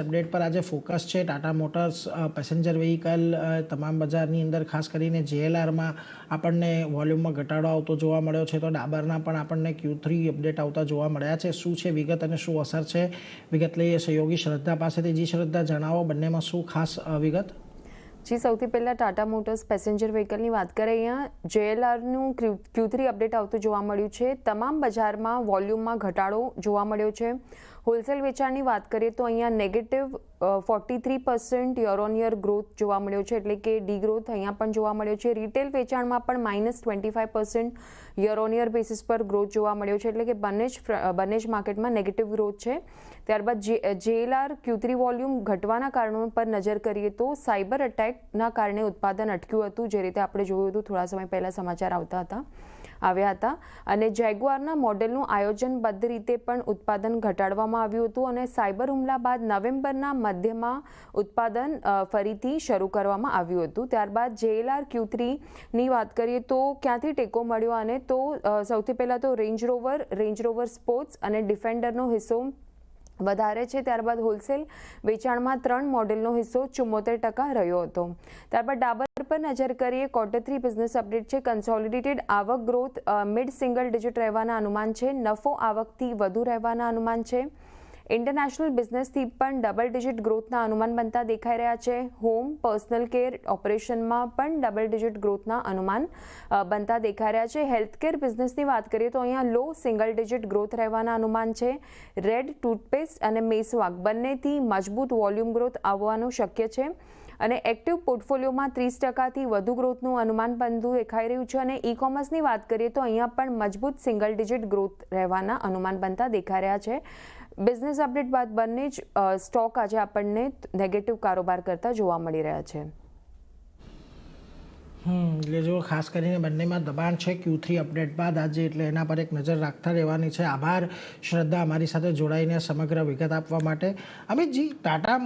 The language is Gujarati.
અપડેટ પર આજે ફોકસ છે ટાટા મોટર્સ પેસેન્જર વ્હીકલ તમામ બજારની અંદર ખાસ કરીને જેએલઆરમાં આપણને વોલ્યુમમાં ઘટાડો આવતો જોવા મળ્યો છે, તો ડાબરના પણ આપણને Q3 અપડેટ આવતા જોવા મળ્યા છે. શું છે વિગત અને શું અસર છે, વિગત લઈએ સહયોગી શ્રદ્ધા પાસેથી. જી શ્રદ્ધા, જણાવો બંનેમાં શું ખાસ વિગત? જી, સૌથી પહેલાં ટાટા મોટર્સ પેસેન્જર વ્હીકલની વાત કરીએ. અહીંયા જેએલઆરનું Q3 અપડેટ આવતું જોવા મળ્યું છે. તમામ બજારમાં વોલ્યુમમાં ઘટાડો જોવા મળ્યો છે. હોલસેલ વેચાણની વાત કરીએ તો અહીંયા negative 43% year on year growth જોવા મળ્યો છે, એટલે કે ડી ગ્રોથ અહીંયા પણ જોવા મળ્યો છે. રિટેલ વેચાણમાં પણ -25% યર ઓન યર બેસિસ પર ગ્રોથ જોવા મળ્યો છે, એટલે કે બંને જ માર્કેટમાં નેગેટિવ ગ્રોથ છે. ત્યારબાદ જેએલઆર Q3 વોલ્યુમ ઘટવાના કારણો પર નજર કરીએ તો સાયબર અટેકના કારણે ઉત્પાદન અટક્યું હતું, જે રીતે આપણે જોયું હતું થોડા સમય પહેલાં સમાચાર આવ્યા હતા. અને જેગુઆરના મોડેલનું આયોજનબદ્ધ રીતે પણ ઉત્પાદન ઘટાડવામાં આવ્યું હતું અને સાયબર હુમલા બાદ નવેમ્બરના મધ્યમાં ઉત્પાદન ફરીથી શરૂ કરવામાં આવ્યું હતું. ત્યારબાદ જેએલઆર Q3ની વાત કરીએ તો ક્યાંથી ટેકો મળ્યો, અને તો સૌથી પહેલાં તો રેન્જ રોવર સ્પોર્ટ્સ અને ડિફેન્ડરનો હિસ્સો વધારે છે. ત્યારબાદ હોલસેલ વેચાણમાં 3 મોડેલનો હિસ્સો 74% રહ્યો હતો. ત્યારબાદ ડાબર પર નજર કરીએ. Q3 બિઝનેસ અપડેટ છે. કન્સોલિડેટેડ આવક ગ્રોથ મિડ સિંગલ ડિજિટ રહેવાના અનુમાન છે. નફો આવકથી વધુ રહેવાના અનુમાન છે. ઇન્ટરનેશનલ બિઝનેસથી પણ ડબલ ડિજિટ ગ્રોથના અનુમાન બનતા દેખાઈ રહ્યા છે. હોમ પર્સનલ કેર ઓપરેશનમાં પણ ડબલ ડિજિટ ગ્રોથના અનુમાન બનતા દેખાઈ રહ્યા છે. હેલ્થકેર બિઝનેસની વાત કરીએ તો અહીંયા લો સિંગલ ડિજિટ ગ્રોથ રહેવાના અનુમાન છે. રેડ ટૂથપેસ્ટ અને મેસવાક બંનેથી મજબૂત વોલ્યુમ ગ્રોથ આવવાનું શક્ય છે. અને એક્ટિવ પોર્ટફોલિયોમાં 30%થી વધુ ગ્રોથનું અનુમાન બનતું દેખાઈ રહ્યું છે. અને ઈ કોમર્સની વાત કરીએ તો અહીંયા પણ મજબૂત સિંગલ ડિજિટ ગ્રોથ રહેવાના અનુમાન બનતા દેખાઈ રહ્યા છે. બિઝનેસ અપડેટ બાદ બંને જ સ્ટોક આજે આપણને નેગેટિવ કારોબાર કરતા જોવા મળી રહ્યા છે. એટલે જો ખાસ કરીને બંનેમાં દબાણ છે Q3 અપડેટ બાદ આજે, એટલે એના પર એક નજર રાખતા રહેવાની છે. આભાર શ્રદ્ધા, અમારી સાથે જોડાઈને સમગ્ર વિગત આપવા માટે. અમિતજી, ટાટા